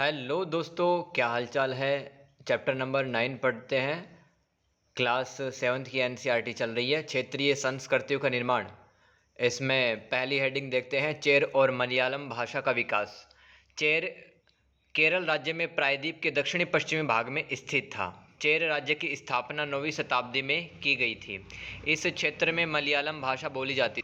Hello दोस्तों, क्या हालचाल है। चैप्टर नंबर 9 पढ़ते हैं। क्लास 7th की एनसीईआरटी चल रही है, क्षेत्रीय संस्कृतियों का निर्माण। इसमें पहली हेडिंग देखते हैं, चेर और मलयालम भाषा का विकास। चेर केरल राज्य में प्रायद्वीप के दक्षिणी पश्चिमी भाग में स्थित था। चेर राज्य की स्थापना 9वीं शताब्दी में की गई थी। इस क्षेत्र में मलयालम भाषा बोली जाती।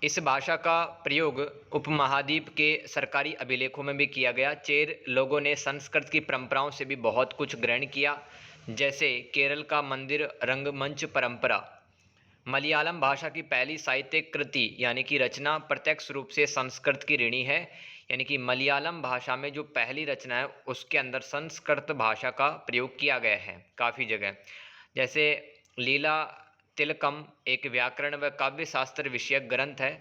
इस भाषा का प्रयोग उपमहाद्वीप के सरकारी अभिलेखों में भी किया गया। चेर लोगों ने संस्कृत की परंपराओं से भी बहुत कुछ ग्रहण किया, जैसे केरल का मंदिर रंगमंच परंपरा। मलयालम भाषा की पहली साहित्यिक कृति यानी कि रचना प्रत्यक्ष रूप से संस्कृत की ऋणी है। यानी कि मलयालम भाषा में जो पहली रचना है उसके अंदर संस्कृत भाषा का प्रयोग किया गया है काफ़ी जगह। जैसे लीला तिलकम एक व्याकरण व काव्य शास्त्र विषयक ग्रंथ है।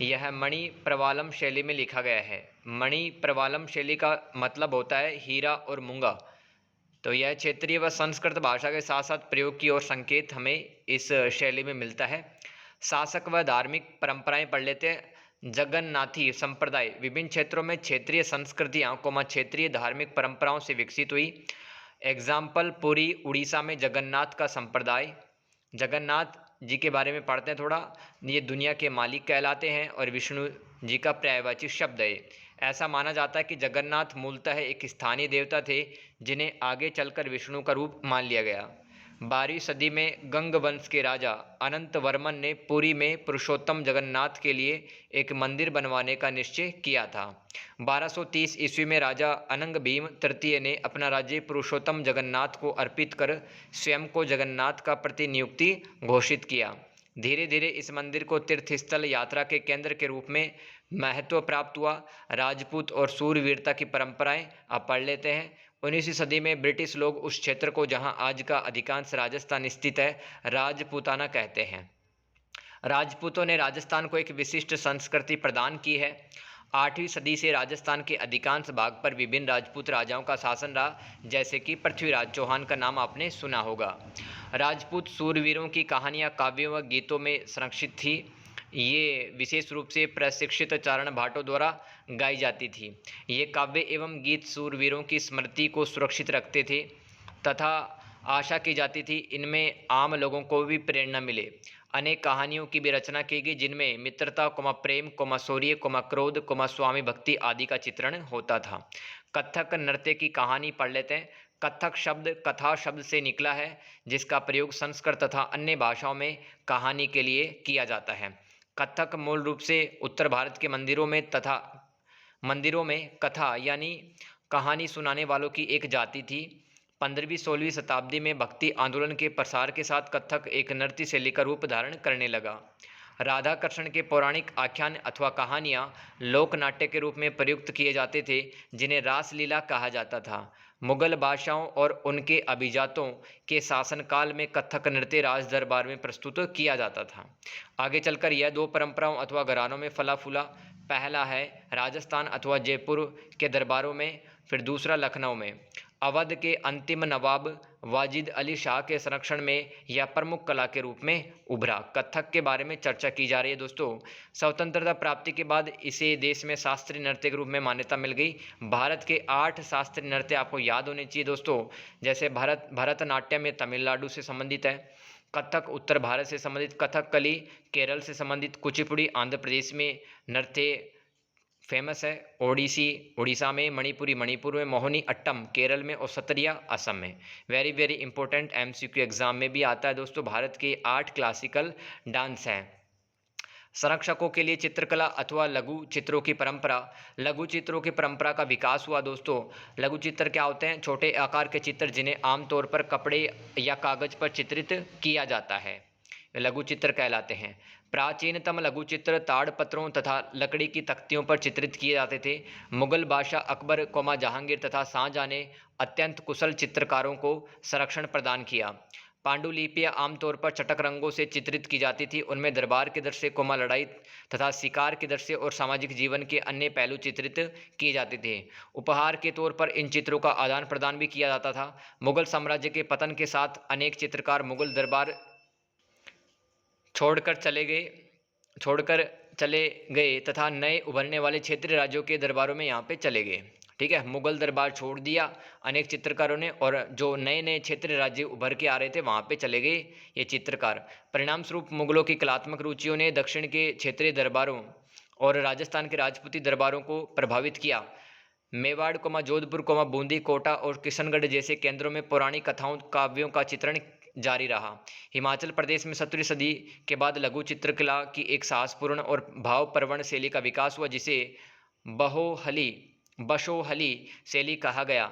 यह मणि प्रवालम शैली में लिखा गया है। मणि प्रवालम शैली का मतलब होता है हीरा और मूंगा। तो यह क्षेत्रीय व संस्कृत भाषा के साथ साथ प्रयोग की और संकेत हमें इस शैली में मिलता है। शासक व धार्मिक परंपराएं पढ़ लेते हैं। जगन्नाथी संप्रदाय विभिन्न क्षेत्रों में क्षेत्रीय संस्कृतियां क्षेत्रीय धार्मिक परंपराओं से विकसित हुई। एग्जाम्पल पुरी उड़ीसा में जगन्नाथ का संप्रदाय। जगन्नाथ जी के बारे में पढ़ते हैं थोड़ा। ये दुनिया के मालिक कहलाते हैं और विष्णु जी का पर्यायवाची शब्द है। ऐसा माना जाता है कि जगन्नाथ मूलतः एक स्थानीय देवता थे, जिन्हें आगे चलकर विष्णु का रूप मान लिया गया। 12वीं सदी में गंग वंश के राजा अनंत वर्मन ने पुरी में पुरुषोत्तम जगन्नाथ के लिए एक मंदिर बनवाने का निश्चय किया था। 1230 ईस्वी में राजा अनंग भीम तृतीय ने अपना राज्य पुरुषोत्तम जगन्नाथ को अर्पित कर स्वयं को जगन्नाथ का प्रतिनियुक्ति घोषित किया। धीरे धीरे इस मंदिर को तीर्थस्थल यात्रा के केंद्र के रूप में महत्व प्राप्त हुआ। राजपूत और सूरवीरता की परंपराएं आप पढ़ लेते हैं। 19वीं सदी में ब्रिटिश लोग उस क्षेत्र को, जहां आज का अधिकांश राजस्थान स्थित है, राजपूताना कहते हैं। राजपूतों ने राजस्थान को एक विशिष्ट संस्कृति प्रदान की है। 8वीं सदी से राजस्थान के अधिकांश भाग पर विभिन्न राजपूत राजाओं का शासन रहा, जैसे कि पृथ्वीराज चौहान का नाम आपने सुना होगा। राजपूत सूरवीरों की कहानियां काव्यों व गीतों में संरक्षित थी। ये विशेष रूप से प्रशिक्षित चारण भाटों द्वारा गाई जाती थी। ये काव्य एवं गीत सूरवीरों की स्मृति को सुरक्षित रखते थे तथा आशा की जाती थी इनमें आम लोगों को भी प्रेरणा मिले। अनेक कहानियों की भी रचना की गई, जिनमें मित्रता, प्रेम, शौर्य, क्रोध, स्वामी भक्ति आदि का चित्रण होता था। कथक नृत्य की कहानी पढ़ लेते हैं। कथक शब्द कथा शब्द से निकला है, जिसका प्रयोग संस्कृत तथा अन्य भाषाओं में कहानी के लिए किया जाता है। कथक मूल रूप से उत्तर भारत के मंदिरों में कथा यानी कहानी सुनाने वालों की एक जाति थी। 15वीं-16वीं शताब्दी में भक्ति आंदोलन के प्रसार के साथ कथक एक नृत्य शैली का रूप धारण करने लगा। राधा कृष्ण के पौराणिक आख्यान अथवा कहानियाँ लोक नाट्य के रूप में प्रयुक्त किए जाते थे, जिन्हें रासलीला कहा जाता था। मुगल बादशाहों और उनके अभिजातों के शासनकाल में कथक नृत्य राज दरबार में प्रस्तुत किया जाता था। आगे चलकर यह दो परंपराओं अथवा घरानों में फला फूला। पहला है राजस्थान अथवा जयपुर के दरबारों में, फिर दूसरा लखनऊ में। अवध के अंतिम नवाब वाजिद अली शाह के संरक्षण में यह प्रमुख कला के रूप में उभरा। कथक के बारे में चर्चा की जा रही है दोस्तों। स्वतंत्रता प्राप्ति के बाद इसे देश में शास्त्रीय नृत्य के रूप में मान्यता मिल गई। भारत के 8 शास्त्रीय नृत्य आपको याद होने चाहिए दोस्तों। जैसे भरतनाट्यम में तमिलनाडु से संबंधित है, कथक उत्तर भारत से संबंधित, कथकली केरल से संबंधित, कुचिपुड़ी आंध्र प्रदेश में नृत्य फेमस है, ओडिसी उड़ीसा में, मणिपुरी मणिपुर में, मोहिनी अट्टम केरल में और सत्रिया असम में। Very very important MCQ exam में भी आता है दोस्तों। भारत के 8 क्लासिकल डांस हैं। संरक्षकों के लिए चित्रकला अथवा लघु चित्रों की परंपरा। लघु चित्रों की परंपरा का विकास हुआ दोस्तों। लघु चित्र क्या होते हैं? छोटे आकार के चित्र, जिन्हें आमतौर पर कपड़े या कागज पर चित्रित किया जाता है, लघु चित्र कहलाते हैं। प्राचीनतम लघु चित्र ताड़पत्रों तथा लकड़ी की तख्तियों पर चित्रित किए जाते थे। मुगल बादशाह अकबर, जहांगीर तथा शाहजहां ने अत्यंत कुशल चित्रकारों को संरक्षण प्रदान किया। पांडुलिपियां आमतौर पर चटक रंगों से चित्रित की जाती थी। उनमें दरबार के दृश्य, लड़ाई तथा शिकार के दृश्य और सामाजिक जीवन के अन्य पहलू चित्रित किए जाते थे। उपहार के तौर पर इन चित्रों का आदान प्रदान भी किया जाता था। मुगल साम्राज्य के पतन के साथ अनेक चित्रकार मुगल दरबार छोड़कर चले गए तथा नए उभरने वाले क्षेत्रीय राज्यों के दरबारों में यहाँ पे चले गए। ठीक है, मुगल दरबार छोड़ दिया अनेक चित्रकारों ने, और जो नए नए क्षेत्रीय राज्य उभर के आ रहे थे वहाँ पे चले गए ये चित्रकार। परिणाम स्वरूप मुगलों की कलात्मक रुचियों ने दक्षिण के क्षेत्रीय दरबारों और राजस्थान के राजपूती दरबारों को प्रभावित किया। मेवाड़ जोधपुर बूंदी, कोटा और किशनगढ़ जैसे केंद्रों में पौराणिक कथाओं काव्यों का चित्रण जारी रहा। हिमाचल प्रदेश में 17वीं सदी के बाद लघु चित्रकला की एक साहसपूर्ण और भावप्रवण शैली का विकास हुआ, जिसे बशोहली शैली कहा गया।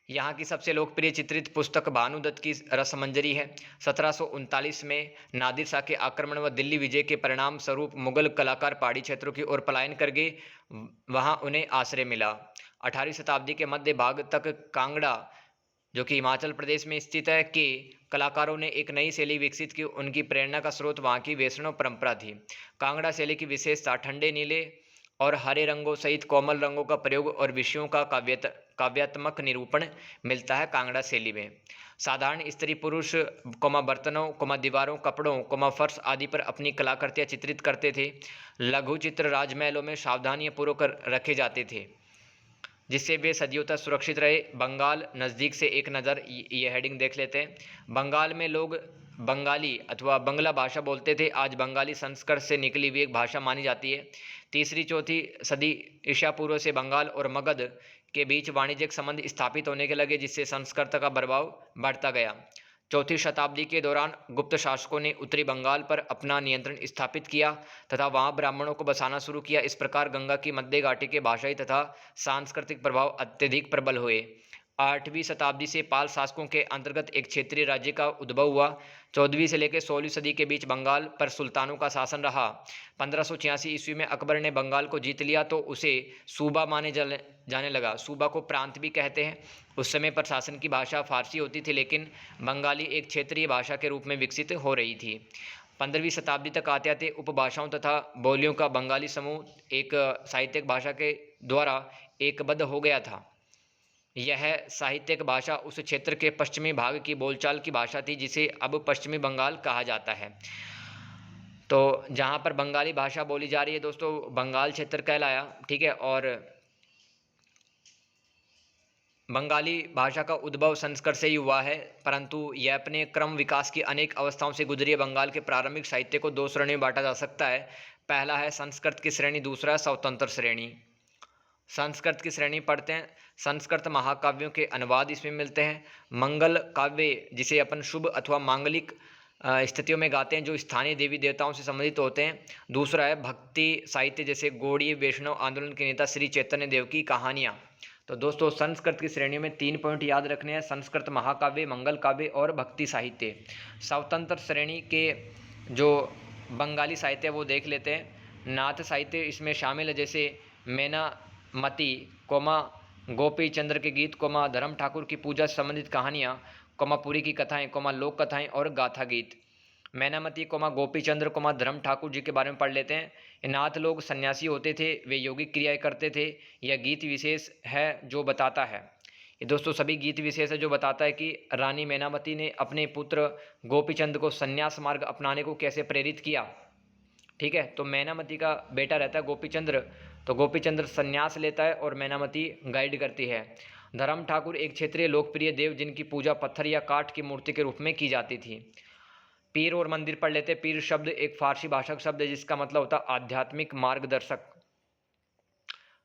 यहाँ की सबसे लोकप्रिय चित्रित पुस्तक भानुदत्त की रसमंजरी है। 1739 में नादिर शाह के आक्रमण व दिल्ली विजय के परिणाम स्वरूप मुगल कलाकार पहाड़ी क्षेत्रों की ओर पलायन कर गए, वहाँ उन्हें आश्रय मिला। 18वीं शताब्दी के मध्य भाग तक कांगड़ा, जो कि हिमाचल प्रदेश में स्थित है, के कलाकारों ने एक नई शैली विकसित की। उनकी प्रेरणा का स्रोत वहाँ की वैष्णव परंपरा थी। कांगड़ा शैली की विशेषता ठंडे नीले और हरे रंगों सहित कोमल रंगों का प्रयोग और विषयों का काव्यात्मक निरूपण मिलता है। कांगड़ा शैली में साधारण स्त्री पुरुष बर्तनों दीवारों कपड़ों फर्श आदि पर अपनी कलाकृतियाँ चित्रित करते थे। लघु चित्र राजमहलों में सावधानीपूर्वक रखे जाते थे, जिससे वे सदियों तक सुरक्षित रहे। बंगाल नज़दीक से एक नज़र, ये हेडिंग देख लेते हैं। बंगाल में लोग बंगाली अथवा बंगला भाषा बोलते थे। आज बंगाली संस्कृत से निकली हुई एक भाषा मानी जाती है। 3री-4वीं सदी ईसा पूर्व से बंगाल और मगध के बीच वाणिज्यिक संबंध स्थापित होने के लगे, जिससे संस्कृत का प्रभाव बढ़ता गया। 4वीं शताब्दी के दौरान गुप्त शासकों ने उत्तरी बंगाल पर अपना नियंत्रण स्थापित किया तथा वहां ब्राह्मणों को बसाना शुरू किया। इस प्रकार गंगा की मध्य घाटी के भाषाई तथा सांस्कृतिक प्रभाव अत्यधिक प्रबल हुए। 8वीं शताब्दी से पाल शासकों के अंतर्गत एक क्षेत्रीय राज्य का उद्भव हुआ। 14वीं से लेकर 16वीं सदी के बीच बंगाल पर सुल्तानों का शासन रहा। 1586 ईस्वी में अकबर ने बंगाल को जीत लिया तो उसे सूबा माने जाने लगा। सूबा को प्रांत भी कहते हैं। उस समय पर शासन की भाषा फारसी होती थी, लेकिन बंगाली एक क्षेत्रीय भाषा के रूप में विकसित हो रही थी। 15वीं शताब्दी तक आते आते उपभाषाओं तथा बोलियों का बंगाली समूह एक साहित्यिक भाषा के द्वारा एकबद्ध हो गया था। यह साहित्यिक भाषा उस क्षेत्र के पश्चिमी भाग की बोलचाल की भाषा थी, जिसे अब पश्चिमी बंगाल कहा जाता है। तो जहाँ पर बंगाली भाषा बोली जा रही है दोस्तों, बंगाल क्षेत्र कहलाया। ठीक है, और बंगाली भाषा का उद्भव संस्कृत से ही हुआ है, परंतु यह अपने क्रम विकास की अनेक अवस्थाओं से गुजरी है। बंगाल के प्रारंभिक साहित्य को 2 श्रेणियों में बांटा जा सकता है। पहला है संस्कृत की श्रेणी, दूसरा है स्वतंत्र श्रेणी। संस्कृत की श्रेणी पढ़ते हैं। संस्कृत महाकाव्यों के अनुवाद इसमें मिलते हैं। मंगल काव्य, जिसे अपन शुभ अथवा मांगलिक स्थितियों में गाते हैं, जो स्थानीय देवी देवताओं से संबंधित होते हैं। दूसरा है भक्ति साहित्य, जैसे गौड़ीय वैष्णव आंदोलन के नेता श्री चैतन्य देव की कहानियाँ। तो दोस्तों संस्कृत की श्रेणियों में 3 पॉइंट याद रखने हैं: संस्कृत महाकाव्य, मंगल काव्य और भक्ति साहित्य। स्वतंत्र श्रेणी के जो बंगाली साहित्य वो देख लेते हैं। नाथ साहित्य इसमें शामिल है, जैसे मैनामती गोपी चंद्र के गीत धर्म ठाकुर की पूजा से संबंधित कहानियाँ पुरी की कथाएं लोक कथाएं और गाथा गीत। मैनामती गोपी चंद्र धर्म ठाकुर जी के बारे में पढ़ लेते हैं। नाथ लोग सन्यासी होते थे, वे योगिक क्रियाएं करते थे। यह गीत विशेष है जो बताता है, ये दोस्तों सभी गीत विशेष है जो बताता है कि रानी मैनामती ने अपने पुत्र गोपीचंद को संन्यास मार्ग अपनाने को कैसे प्रेरित किया। ठीक है, तो मैनामती का बेटा रहता है गोपीचंद्र, तो गोपीचंद्र संन्यास लेता है और मैनामती गाइड करती है। धर्म ठाकुर एक क्षेत्रीय लोकप्रिय देव, जिनकी पूजा पत्थर या काठ की मूर्ति के रूप में की जाती थी। पीर और मंदिर पढ़ लेते हैं। पीर शब्द एक फारसी भाषा का शब्द है, जिसका मतलब होता है आध्यात्मिक मार्गदर्शक।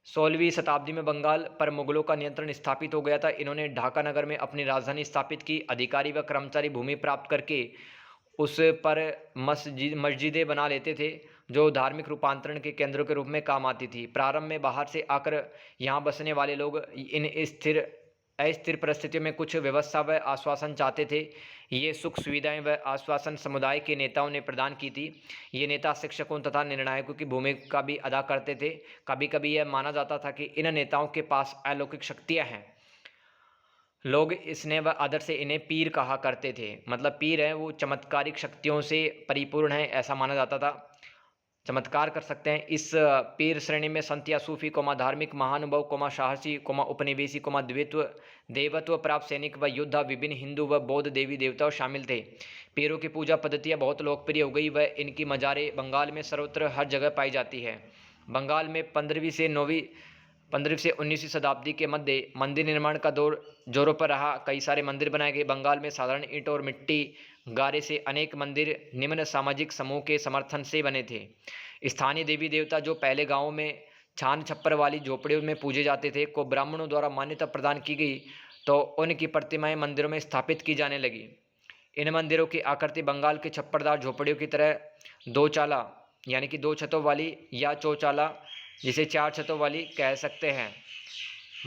16वीं शताब्दी में बंगाल पर मुगलों का नियंत्रण स्थापित हो गया था। इन्होंने ढाका नगर में अपनी राजधानी स्थापित की। अधिकारी व कर्मचारी भूमि प्राप्त करके उस पर मस्जिदें बना लेते थे, जो धार्मिक रूपांतरण के केंद्रों के रूप में काम आती थी। प्रारंभ में बाहर से आकर यहाँ बसने वाले लोग इन अस्थिर परिस्थितियों में कुछ व्यवस्था व आश्वासन चाहते थे। ये सुख सुविधाएं व आश्वासन समुदाय के नेताओं ने प्रदान की थी। ये नेता शिक्षकों तथा निर्णायकों की भूमिका भी अदा करते थे। कभी कभी यह माना जाता था कि इन नेताओं के पास अलौकिक शक्तियाँ हैं। लोग स्नेह व आदर से इन्हें पीर कहा करते थे। मतलब पीर है वो चमत्कारिक शक्तियों से परिपूर्ण है, ऐसा माना जाता था, चमत्कार कर सकते हैं। इस पीर श्रेणी में संत या सूफी धार्मिक महानुभव साहसी उपनिवेशी द्वित्व देवत्व प्राप्त सैनिक व योद्धा विभिन्न हिंदू व बौद्ध देवी देवताओं शामिल थे। पीरों की पूजा पद्धतियाँ बहुत लोकप्रिय हो गई व इनकी मज़ारें बंगाल में सर्वत्र हर जगह पाई जाती है। बंगाल में 15वीं से 9वीं 15वीं से 19वीं शताब्दी के मध्य मंदिर निर्माण का दौर जोरों पर रहा। कई सारे मंदिर बनाए गए। बंगाल में साधारण ईंट और मिट्टी गारे से अनेक मंदिर निम्न सामाजिक समूह के समर्थन से बने थे। स्थानीय देवी देवता जो पहले गाँव में छान छप्पर वाली झोपड़ियों में पूजे जाते थे को ब्राह्मणों द्वारा मान्यता प्रदान की गई तो उनकी प्रतिमाएं मंदिरों में स्थापित की जाने लगी। इन मंदिरों की आकृति बंगाल के छप्परदार झोपड़ियों की तरह दो चाला यानी कि 2 छतों वाली या चौचाला जिसे 4 छतों वाली कह सकते हैं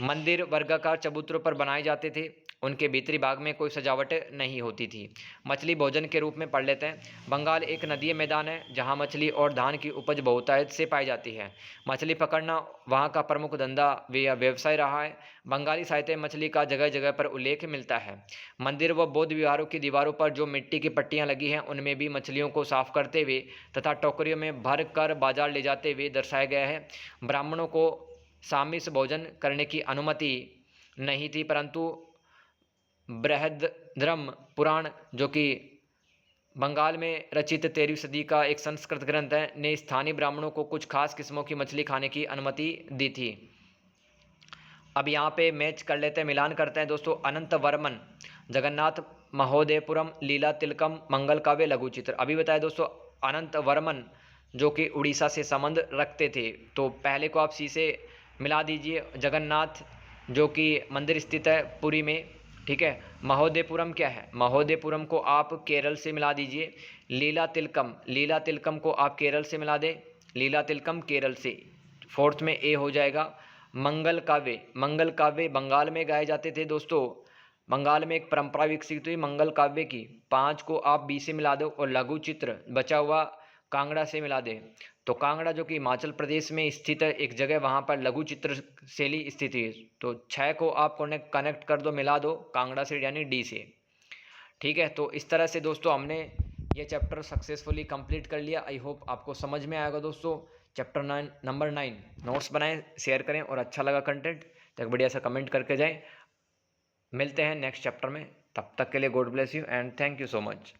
मंदिर वर्गाकार चबूतरों पर बनाए जाते थे। उनके भीतरी भाग में कोई सजावट नहीं होती थी। मछली भोजन के रूप में पढ़ लेते हैं। बंगाल एक नदीय मैदान है जहां मछली और धान की उपज बहुतायत से पाई जाती है। मछली पकड़ना वहां का प्रमुख धंधा या व्यवसाय रहा है। बंगाली साहित्य में मछली का जगह जगह पर उल्लेख मिलता है। मंदिर व बौद्ध विहारों की दीवारों पर जो मिट्टी की पट्टियां लगी हैं उनमें भी मछलियों को साफ करते हुए तथा टोकरियों में भर कर बाजार ले जाते हुए दर्शाया गया है। ब्राह्मणों को सामिस भोजन करने की अनुमति नहीं थी, परंतु बृहद्रम पुराण जो कि बंगाल में रचित 13वीं सदी का एक संस्कृत ग्रंथ है ने स्थानीय ब्राह्मणों को कुछ खास किस्मों की मछली खाने की अनुमति दी थी। अब यहाँ पे मैच कर लेते हैं, मिलान करते हैं दोस्तों। अनंत वर्मन जगन्नाथ महोदयपुरम लीला तिलकम मंगल काव्य लघु चित्र। अभी बताया दोस्तों अनंत वर्मन जो कि उड़ीसा से संबंध रखते थे, तो पहले को आप सी से मिला दीजिए। जगन्नाथ जो कि मंदिर स्थित है पुरी में, ठीक है। महोदयपुरम क्या है, महोदयपुरम को आप केरल से मिला दीजिए। लीला तिलकम को आप केरल से मिला दें, लीला तिलकम केरल से, फोर्थ में ए हो जाएगा। मंगल काव्य बंगाल में गाए जाते थे दोस्तों। बंगाल में एक परंपरा विकसित हुई मंगल काव्य की, 5 को आप बी से मिला दो और लघु चित्र बचा हुआ कांगड़ा से मिला दें। तो कांगड़ा जो कि हिमाचल प्रदेश में स्थित है एक जगह, वहाँ पर लघु चित्र शैली स्थित है। तो 6 को आप कनेक्ट कर दो, मिला दो कांगड़ा से यानी डी से, ठीक है। तो इस तरह से दोस्तों हमने ये चैप्टर सक्सेसफुली कंप्लीट कर लिया। आई होप आपको समझ में आएगा दोस्तों। चैप्टर नंबर 9 नोट्स बनाएं, शेयर करें और अच्छा लगा कंटेंट तो एक बढ़िया सा कमेंट करके जाएं। मिलते हैं नेक्स्ट चैप्टर में, तब तक के लिए God bless you and thank you so much.